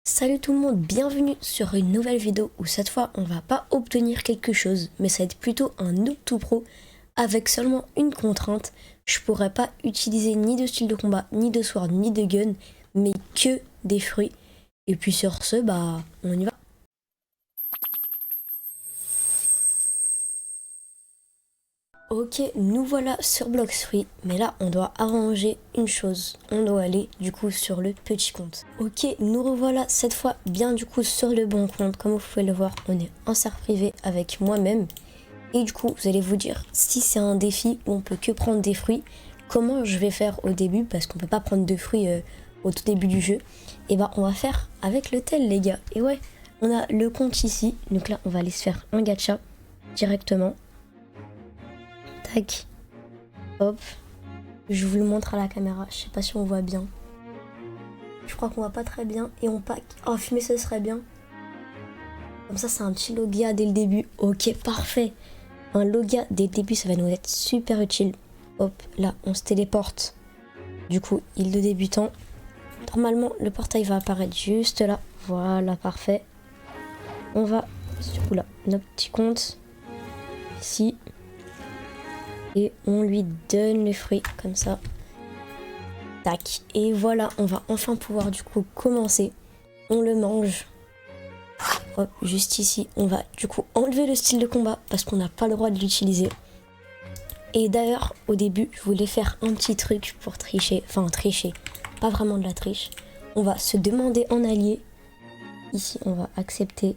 Salut tout le monde, bienvenue sur une nouvelle vidéo où cette fois on va pas obtenir quelque chose, mais ça va être plutôt un noob tout pro avec seulement une contrainte. Je pourrais pas utiliser ni de style de combat, ni de sword, ni de gun, mais que des fruits. Et puis sur ce, bah on y va. Ok, nous voilà sur Blox Fruits, mais là on doit arranger une chose. On doit aller du coup sur le petit compte. Ok, nous revoilà cette fois bien du coup sur le bon compte. Comme vous pouvez le voir, on est en serveur privé avec moi-même. Et du coup, vous allez vous dire, si c'est un défi où on peut que prendre des fruits, comment je vais faire au début, parce qu'on peut pas prendre de fruits au tout début du jeu. Et bah on va faire avec le tel les gars. Et ouais, on a le compte ici, donc là on va aller se faire un gacha directement. Tac, hop, je vous le montre à la caméra, je sais pas si on voit bien. Je crois qu'on voit pas très bien et on pack. Oh, fumer ce serait bien. Comme ça c'est un petit logia dès le début. Ok, parfait. Un logia dès le début, ça va nous être super utile. Hop, là, on se téléporte. Du coup, île de débutant. Normalement, le portail va apparaître juste là. Voilà, parfait. On va, du coup là, notre petit compte. Ici. Et on lui donne les fruits, comme ça. Tac. Et voilà, on va enfin pouvoir du coup commencer. On le mange. Hop, juste ici, on va du coup enlever le style de combat parce qu'on n'a pas le droit de l'utiliser. Et d'ailleurs, au début, je voulais faire un petit truc pour tricher. Enfin, tricher, pas vraiment de la triche. On va se demander en allié. Ici, on va accepter.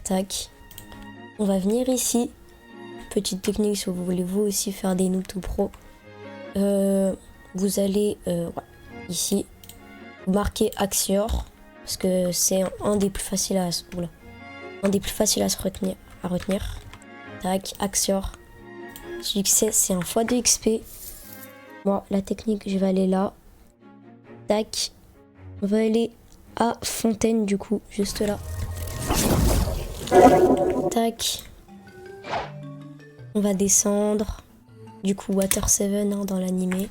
Tac. On va venir ici. Petite technique si vous voulez vous aussi faire des noobs tout pro. Vous allez ici, vous marquez Axior. Parce que c'est un des plus faciles à se retenir. Tac, Axior. Succès, c'est un x2 XP. Moi, la technique, je vais aller là. Tac. On va aller à Fontaine, du coup, juste là. Tac. On va descendre. Du coup, Water 7 hein, dans l'animé.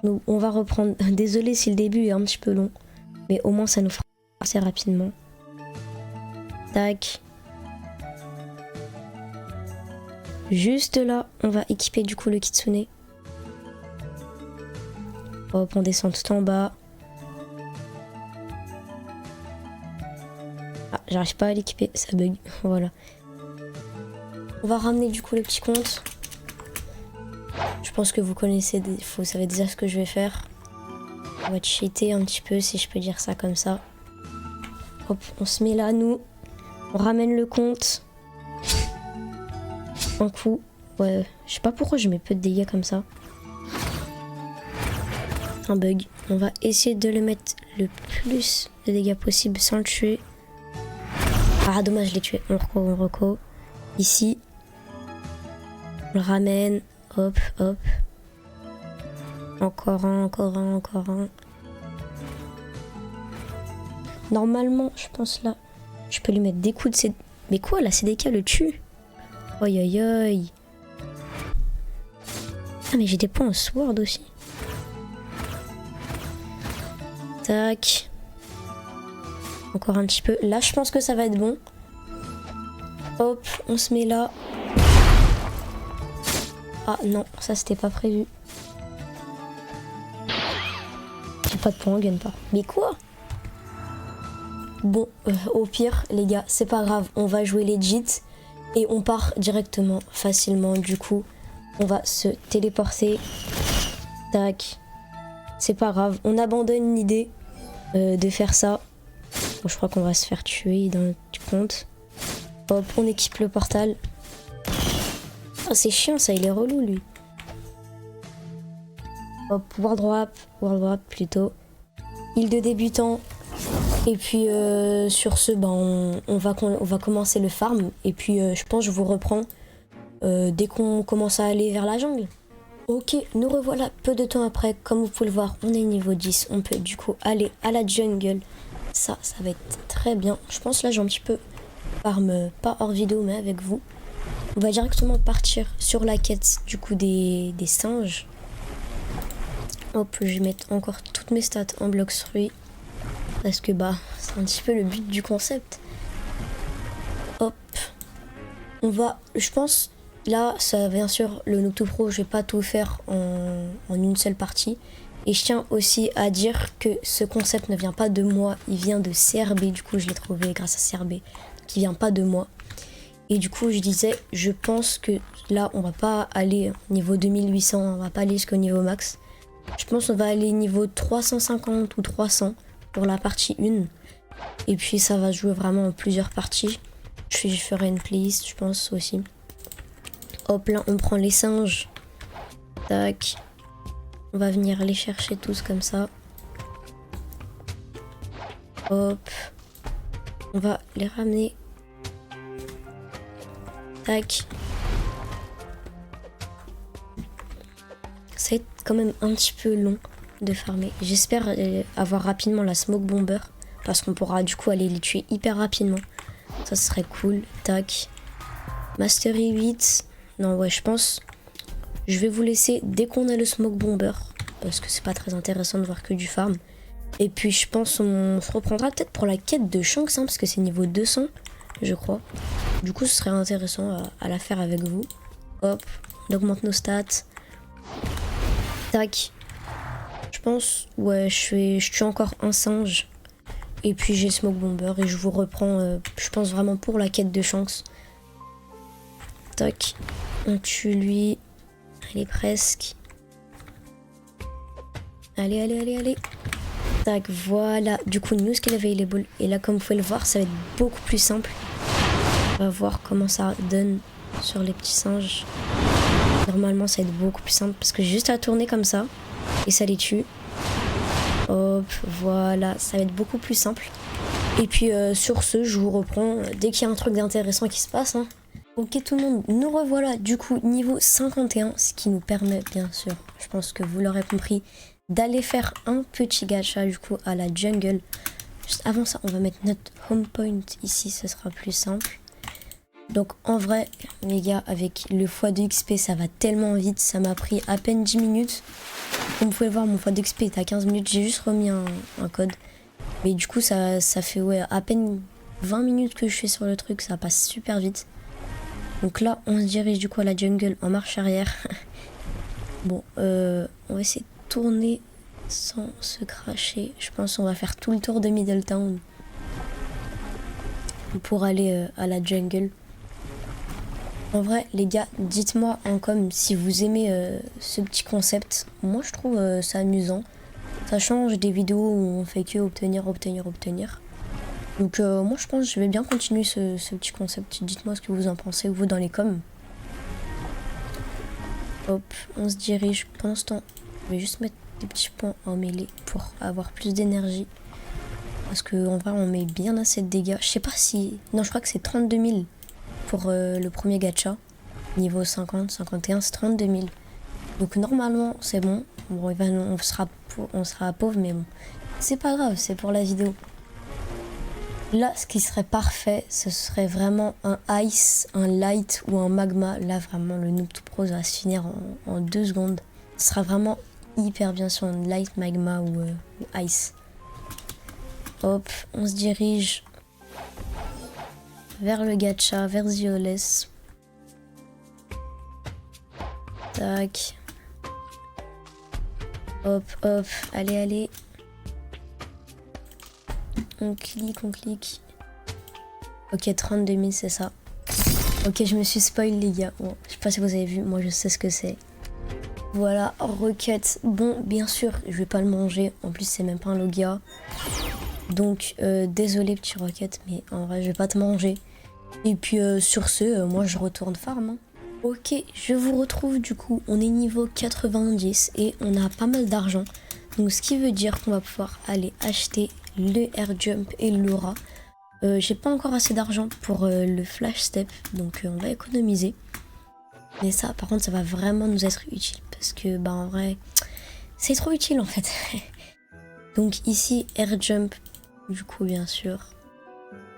Nous, on va reprendre. Désolé si le début est un petit peu long. Mais au moins, ça nous fera assez rapidement. Tac. Juste là, on va équiper du coup le kitsune. Hop, on descend tout en bas. Ah, j'arrive pas à l'équiper, ça bug. Voilà. On va ramener du coup le petit compte. Je pense que vous connaissez, vous savez déjà ce que je vais faire. On va cheater un petit peu, si je peux dire ça comme ça. Hop, on se met là, nous. On ramène le compte. Un coup. Ouais, je sais pas pourquoi je mets peu de dégâts comme ça. Un bug. On va essayer de le mettre le plus de dégâts possible sans le tuer. Ah, dommage, je l'ai tué. On reco. Ici. On le ramène. Hop, hop. Encore un. Normalement, je pense là, je peux lui mettre des coups de CD. Mais quoi, la CDK le tue? Aïe aïe aïe. Ah, mais j'ai des points en sword aussi. Tac. Encore un petit peu. Là, je pense que ça va être bon. Hop, on se met là. Ah non, ça c'était pas prévu. J'ai pas de points, on gagne pas. Mais quoi? Bon, au pire, les gars, c'est pas grave. On va jouer legit et on part directement, facilement. Du coup, on va se téléporter. Tac. C'est pas grave. On abandonne l'idée de faire ça. Bon, je crois qu'on va se faire tuer dans notre compte. Hop, on équipe le portal. Oh, c'est chiant ça, il est relou lui. Hop, World Warp plutôt. Île de débutant. Et puis sur ce, ben, on va commencer le farm. Et puis je pense que je vous reprends dès qu'on commence à aller vers la jungle. Ok, nous revoilà peu de temps après. Comme vous pouvez le voir, on est niveau 10. On peut du coup aller à la jungle. Ça va être très bien. Je pense là j'ai un petit peu farm, pas hors vidéo mais avec vous. On va directement partir sur la quête du coup des singes. Hop, je vais mettre encore toutes mes stats en Blox Fruits. parce que bah c'est un petit peu le but du concept. Hop, on va, je pense, là ça bien sûr le Noob Pro, je vais pas tout faire en une seule partie. Et je tiens aussi à dire que ce concept ne vient pas de moi, il vient de CRB, du coup je l'ai trouvé grâce à CRB, qui vient pas de moi. Et du coup je disais, je pense que là on va pas aller niveau 2800, on va pas aller jusqu'au niveau max. Je pense qu'on va aller niveau 350 ou 300 pour la partie 1. Et puis ça va jouer vraiment en plusieurs parties. Je ferai une playlist je pense aussi. Hop là on prend les singes. Tac. On va venir les chercher tous comme ça. Hop. On va les ramener. Tac. Ça va être quand même un petit peu long de farmer. J'espère avoir rapidement la smoke bomber. Parce qu'on pourra du coup aller les tuer hyper rapidement. Ça serait cool. Tac. Mastery 8. Non ouais je pense... Je vais vous laisser dès qu'on a le smoke bomber. Parce que c'est pas très intéressant de voir que du farm. Et puis je pense on se reprendra peut-être pour la quête de Shanks. Hein, parce que c'est niveau 200 je crois. Du coup ce serait intéressant à la faire avec vous. Hop. On augmente nos stats. Tac. Je pense... Ouais je tue encore un singe. Et puis j'ai smoke bomber. Et je vous reprends je pense vraiment pour la quête de Shanks. Tac. On tue lui. Allez, presque. Allez, allez, allez, allez. Tac, voilà. Du coup, new skill available. Et là, comme vous pouvez le voir, ça va être beaucoup plus simple. On va voir comment ça donne sur les petits singes. Normalement, ça va être beaucoup plus simple parce que j'ai juste à tourner comme ça. Et ça les tue. Hop, voilà. Ça va être beaucoup plus simple. Et puis, sur ce, je vous reprends dès qu'il y a un truc d'intéressant qui se passe. Hein. Ok tout le monde, nous revoilà du coup niveau 51, ce qui nous permet bien sûr, je pense que vous l'aurez compris, d'aller faire un petit gacha du coup à la jungle. Juste avant ça, on va mettre notre home point ici, ce sera plus simple. Donc en vrai, les gars, avec le x2 XP, ça va tellement vite, ça m'a pris à peine 10 minutes. Comme vous pouvez voir, mon x2 XP est à 15 minutes, j'ai juste remis un code. Mais du coup, ça fait ouais, à peine 20 minutes que je suis sur le truc, ça passe super vite. Donc là, on se dirige du coup à la jungle en marche arrière. Bon, on va essayer de tourner sans se cracher. Je pense qu'on va faire tout le tour de Middletown pour aller à la jungle. En vrai, les gars, dites-moi en com si vous aimez ce petit concept. Moi, je trouve ça amusant. Ça change des vidéos où on fait que obtenir. Donc moi je pense que je vais bien continuer ce petit concept. Dites-moi ce que vous en pensez, vous dans les coms. Hop, on se dirige. Pendant ce temps, je vais juste mettre des petits points en mêlée pour avoir plus d'énergie. Parce qu'en vrai on met bien assez de dégâts. Je sais pas si... Non je crois que c'est 32 000 pour le premier gacha. Niveau 50, 51 c'est 32 000. Donc normalement c'est bon. Bon on sera pauvre mais bon. C'est pas grave, c'est pour la vidéo. Là, ce qui serait parfait, ce serait vraiment un ice, un light ou un magma. Là, vraiment, le Noob Pro va se finir en 2 secondes. Ce sera vraiment hyper bien sur un light, magma ou ice. Hop, on se dirige vers le gacha, vers Zioles. Tac. Hop, hop, allez, allez. On clique. Ok, 32 000, c'est ça. Ok, je me suis spoil, les gars. Bon, je sais pas si vous avez vu, moi je sais ce que c'est. Voilà, Rocket. Bon, bien sûr, je vais pas le manger. En plus, c'est même pas un Logia. Donc, désolé, petit Rocket, mais en vrai, je vais pas te manger. Et puis, sur ce, moi je retourne farm. Hein. Ok, je vous retrouve du coup. On est niveau 90 et on a pas mal d'argent. Donc, ce qui veut dire qu'on va pouvoir aller acheter le air jump et l'aura. J'ai pas encore assez d'argent pour le flash step, donc on va économiser. Mais ça, par contre, ça va vraiment nous être utile parce que, bah, en vrai, c'est trop utile en fait. Donc ici, air jump, du coup, bien sûr.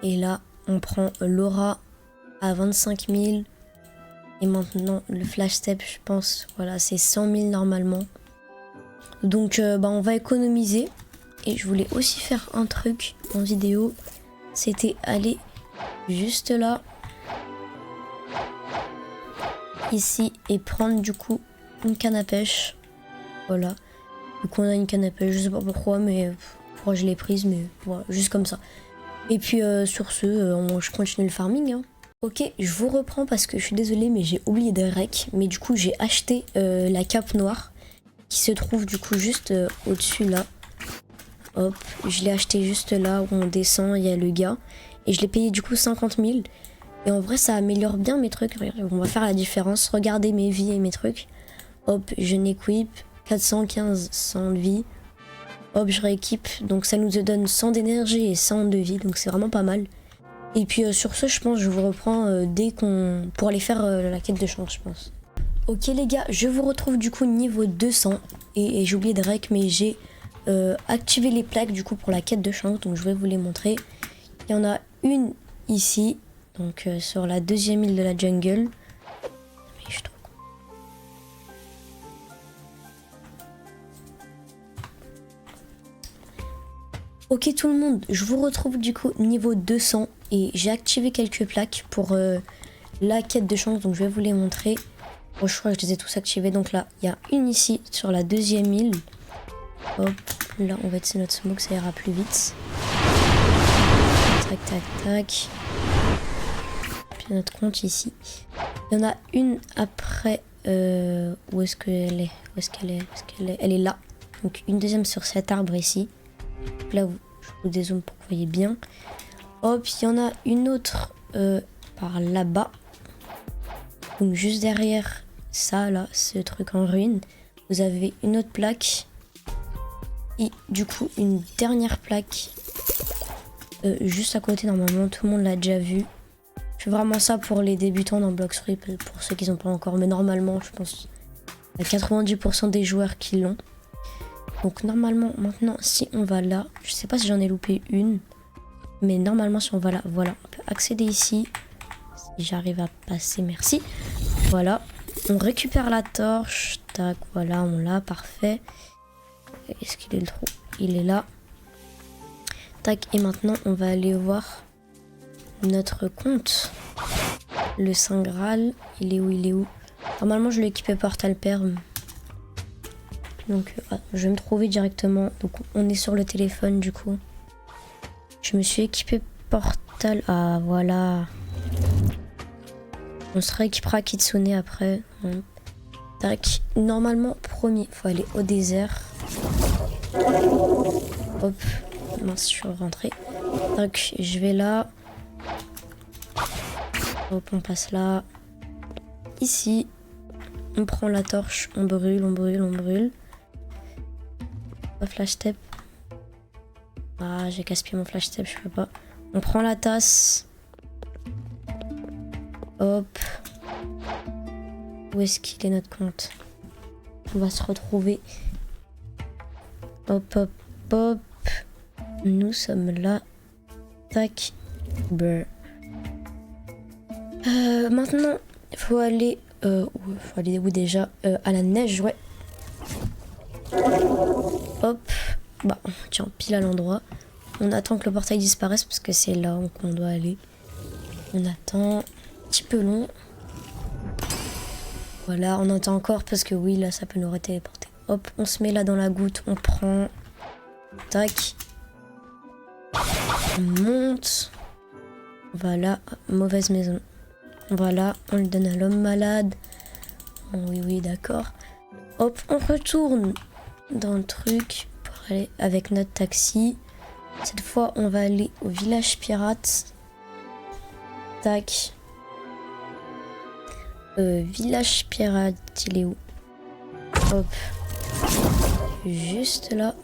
Et là, on prend l'aura à 25 000. Et maintenant, le flash step, je pense, voilà, c'est 100 000 normalement. Donc, bah, on va économiser. et je voulais aussi faire un truc en vidéo. C'était aller juste là, ici, et prendre du coup une canne à pêche. Voilà. Donc on a une canne à pêche, je sais pas pourquoi, mais pourquoi je l'ai prise, mais voilà, juste comme ça. Et puis sur ce, je continue le farming. Hein. Ok, je vous reprends parce que je suis désolée, mais j'ai oublié des recs. Mais du coup, j'ai acheté la cape noire qui se trouve du coup juste au-dessus là. Hop, je l'ai acheté juste là où on descend, il y a le gars. Et je l'ai payé du coup 50 000. Et en vrai, ça améliore bien mes trucs. On va faire la différence. Regardez mes vies et mes trucs. Hop, je n'équipe 415 100 de vie. Hop, je rééquipe. Donc ça nous donne 100 d'énergie et 100 de vie. Donc c'est vraiment pas mal. Et puis sur ce, je pense que je vous reprends dès qu'on... pour aller faire la quête de chance, je pense. Ok les gars, je vous retrouve du coup niveau 200. Et j'ai oublié de rec, mais j'ai activé les plaques du coup pour la quête de chance. Donc je vais vous les montrer. Il y en a une ici. Donc sur la deuxième île de la jungle. Mais je trouve... Ok tout le monde, je vous retrouve du coup niveau 200 et j'ai activé quelques plaques pour la quête de chance, donc je vais vous les montrer. Bon, je crois que je les ai tous activés, donc là il y a une ici sur la deuxième île. Hop, là on va essayer notre smoke, ça ira plus vite. Tac tac tac. Puis notre compte ici. Il y en a une après, où est-ce qu'elle est? Où est-ce qu'elle est? Elle est là. Donc une deuxième sur cet arbre ici. Là, je vous dézoome pour que vous voyez bien. Hop, il y en a une autre par là-bas. Donc juste derrière ça, là, ce truc en ruine, vous avez une autre plaque. Et du coup, une dernière plaque juste à côté. Normalement, tout le monde l'a déjà vu. Je fais vraiment ça pour les débutants dans Blox Fruit, pour ceux qui n'ont pas encore. Mais normalement, je pense à 90% des joueurs qui l'ont. Donc normalement, maintenant, si on va là, je sais pas si j'en ai loupé une, mais normalement, si on va là, voilà, on peut accéder ici. Si j'arrive à passer, merci. Voilà, on récupère la torche, tac, voilà, on l'a, parfait. Est-ce qu'il est le trou? Il est là. Tac, et maintenant, on va aller voir notre compte. Le Saint Graal, il est où? Il est où? Normalement, je l'ai équipé Portal Perm. Donc je vais me trouver directement. Donc on est sur le téléphone du coup. Je me suis équipé Portal. Ah voilà. On se rééquipera Kitsune après. Tac. Normalement premier. Faut aller au désert. Hop. Mince, je suis rentrée. Tac. Je vais là. Hop, on passe là. Ici. On prend la torche. On brûle, on brûle, on brûle. Flash step. Ah, j'ai gaspillé mon flash step, je peux pas. On prend la tasse. Hop. Où est-ce qu'il est notre compte? On va se retrouver. Hop, hop, hop. Nous sommes là. Tac. Brr. Maintenant, il faut aller... faut aller où déjà? À la neige, ouais. Hop, bah tiens, pile à l'endroit. On attend que le portail disparaisse parce que c'est là qu'on doit aller. On attend, un petit peu long. Voilà, on attend encore parce que oui, là ça peut nous téléporter. Hop, on se met là dans la goutte, on prend. Tac. On monte. Voilà, mauvaise maison. Voilà, on le donne à l'homme malade. Oh, oui, oui, d'accord. Hop, on retourne dans le truc pour aller avec notre taxi. Cette fois, on va aller au village pirate. Tac. Village pirate, il est où? Hop. Juste là.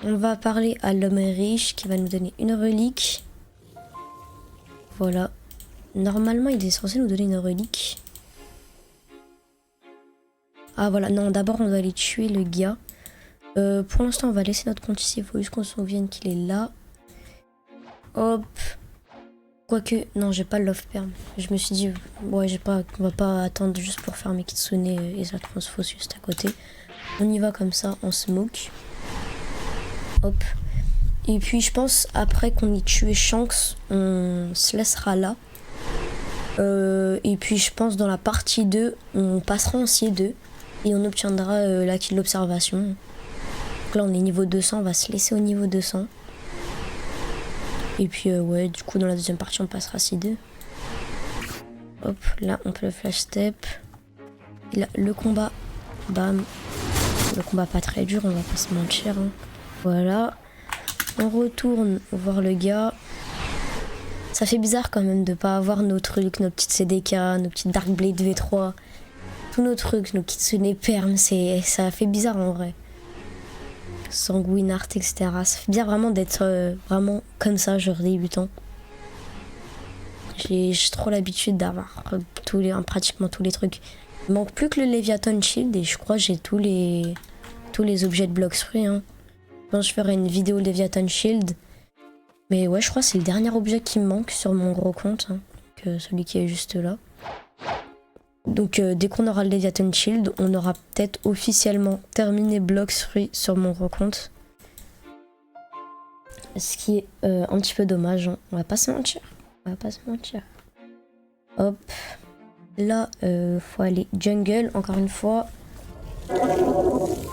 On va parler à l'homme riche qui va nous donner une relique. Voilà. Normalement, il est censé nous donner une relique. Ah voilà, non, d'abord on doit aller tuer le gars. Pour l'instant, on va laisser notre compte ici. Il faut juste qu'on se souvienne qu'il est là. Hop. Quoique, non, j'ai pas le love perm. Je me suis dit, ouais, on va pas attendre juste pour faire mes kitsune et ça transfos juste à côté. On y va comme ça, en smoke. Hop. Et puis je pense après qu'on ait tué Shanks, on se laissera là. Et puis je pense dans la partie 2, on passera en C2 et on obtiendra l'acquis de l'observation. Donc là on est niveau 200, on va se laisser au niveau 200. Et puis ouais, du coup dans la deuxième partie on passera C2. Hop, là on peut le flash step. Et là le combat, bam. Le combat pas très dur, on va pas se mentir. Hein. Voilà. On retourne voir le gars. Ça fait bizarre quand même de pas avoir nos trucs, nos petites CDK, nos petites Darkblade V3. Tous nos trucs, nos Kitsune Perm, ça fait bizarre en vrai. Sanguine Art, etc. Ça fait bien vraiment d'être vraiment comme ça, genre débutant. J'ai trop l'habitude d'avoir pratiquement tous les trucs. Il manque plus que le Leviathan Shield et je crois que j'ai tous les objets de Bloxfree. Hein. Je pense que je ferai une vidéo Leviathan Shield. Mais ouais, je crois que c'est le dernier objet qui me manque sur mon gros compte. Hein, que celui qui est juste là. Donc dès qu'on aura le Leviathan Shield, on aura peut-être officiellement terminé Bloxfree sur mon gros compte. Ce qui est un petit peu dommage. Hein. On va pas se mentir. Hop. Là, faut aller jungle, encore une fois.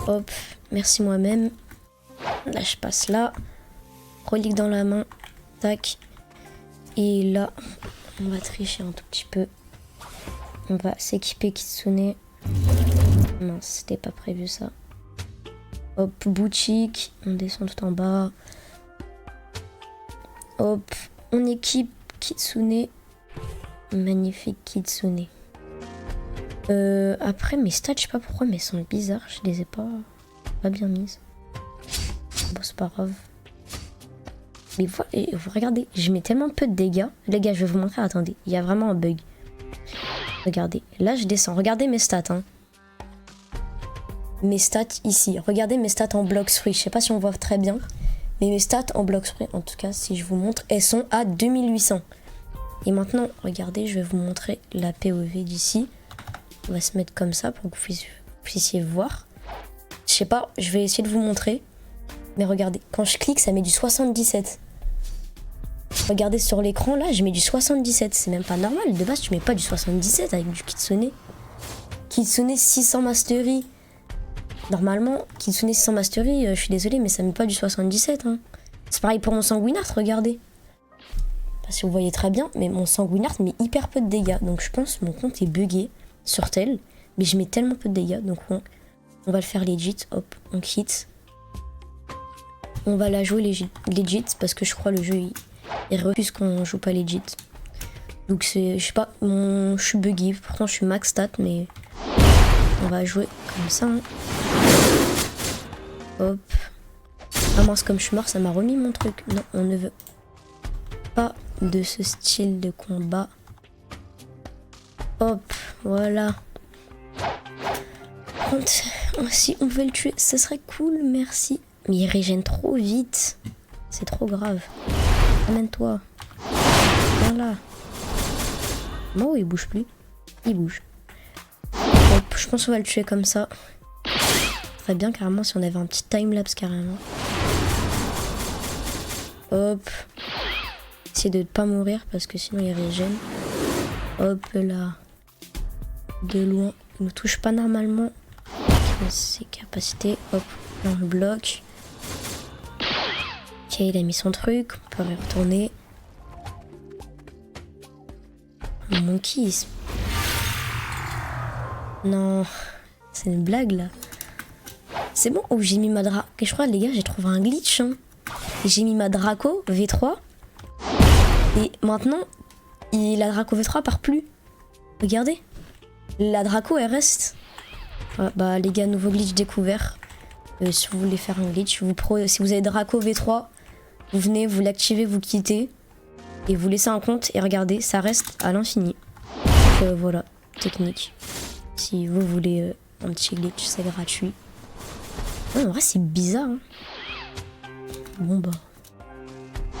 Hop. Merci moi-même. Là, je passe là. Relique dans la main. Tac. Et là, on va tricher un tout petit peu. On va s'équiper Kitsune. Mince, c'était pas prévu ça. Hop, boutique. On descend tout en bas. Hop, on équipe Kitsune. Magnifique Kitsune. Après, mes stats, je sais pas pourquoi, mais elles sont bizarres. Je les ai pas bien mises. Bon, c'est pas grave. Mais vous regardez, je mets tellement peu de dégâts. Les gars, je vais vous montrer, attendez, il y a vraiment un bug. Regardez, là je descends, regardez mes stats. Hein. Mes stats ici, regardez mes stats en Bloxfree. Je sais pas si on voit très bien, mais mes stats en Bloxfree, en tout cas, si je vous montre, elles sont à 2800. Et maintenant, regardez, je vais vous montrer la POV d'ici. On va se mettre comme ça pour que vous puissiez voir. Je sais pas, je vais essayer de vous montrer. Mais regardez, quand je clique, ça met du 77. Regardez sur l'écran, là, je mets du 77. C'est même pas normal. De base, tu mets pas du 77 avec du Kitsune. Kitsune 600 Mastery. Normalement, Kitsune 600 Mastery, je suis désolée, mais ça met pas du 77. Hein. C'est pareil pour mon Sanguinart, regardez. Pas si vous voyez très bien, mais mon Sanguinart met hyper peu de dégâts. Donc je pense que mon compte est buggé sur tel. Mais je mets tellement peu de dégâts. Donc on va le faire legit. Hop, on quitte. On va la jouer legit parce que je crois le jeu il refuse qu'on joue pas legit. Donc c'est, je sais pas, je suis buggy, pourtant je suis max stat, mais on va jouer comme ça. Hein. Hop. Ah mince, comme je suis mort, ça m'a remis mon truc. Non, on ne veut pas de ce style de combat. Hop, voilà. Si on veut le tuer, ce serait cool, merci. Mais il régène trop vite. C'est trop grave. Amène-toi. Viens là. Non, il bouge plus. Il bouge. Hop, je pense qu'on va le tuer comme ça. Très bien, carrément, si on avait un petit timelapse, carrément. Hop. Essayer de ne pas mourir parce que sinon il régène. Hop là. De loin. Il ne touche pas normalement. Ses capacités. Hop. Là, on le bloque. Ok, il a mis son truc. On peut y retourner. Un monkey. Non. C'est une blague là. C'est bon. Oh, j'ai mis ma Draco. Je crois, les gars, j'ai trouvé un glitch. Hein. J'ai mis ma Draco V3. Et maintenant, la Draco V3 part plus. Regardez. La Draco, elle reste. Voilà, bah, les gars, nouveau glitch découvert. Si vous voulez faire un glitch, si vous avez Draco V3, vous venez, vous l'activez, vous quittez. Et vous laissez un compte. Et regardez, ça reste à l'infini. Donc voilà, technique. Si vous voulez un petit glitch, c'est gratuit. Ouais, en vrai, c'est bizarre. Hein. Bon bah.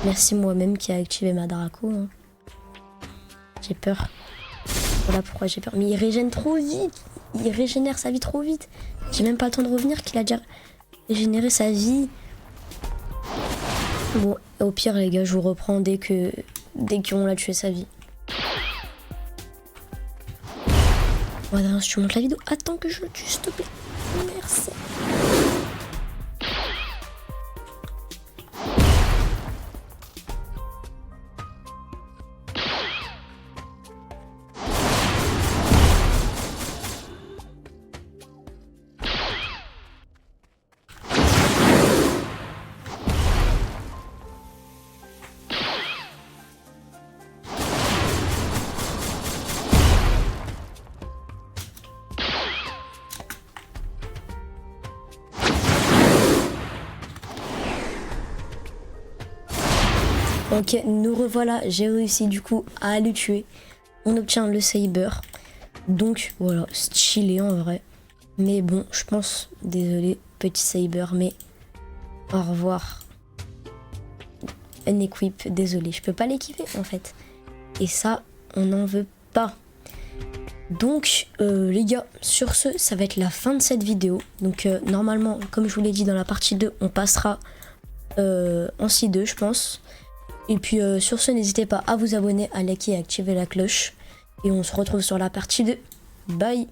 Merci moi-même qui a activé ma Draco. Hein. J'ai peur. Voilà pourquoi j'ai peur. Mais il régène trop vite. Il régénère sa vie trop vite. J'ai même pas le temps de revenir qu'il a déjà régénéré sa vie. Bon, au pire les gars, je vous reprends dès qu'on l'a tué sa vie. Voilà, si tu montes la vidéo, attends que je le tue, s'il te plaît. Merci. Ok, nous revoilà, j'ai réussi du coup à le tuer. On obtient le saber. Donc voilà, stylé en vrai. Mais bon, je pense, désolé, petit saber, mais au revoir. Unequip, désolé, je peux pas l'équiper en fait. Et ça, on n'en veut pas. Donc les gars, sur ce, ça va être la fin de cette vidéo. Donc normalement, comme je vous l'ai dit dans la partie 2, on passera en C2 je pense. Et puis sur ce, n'hésitez pas à vous abonner, à liker et activer la cloche. Et on se retrouve sur la partie 2. Bye.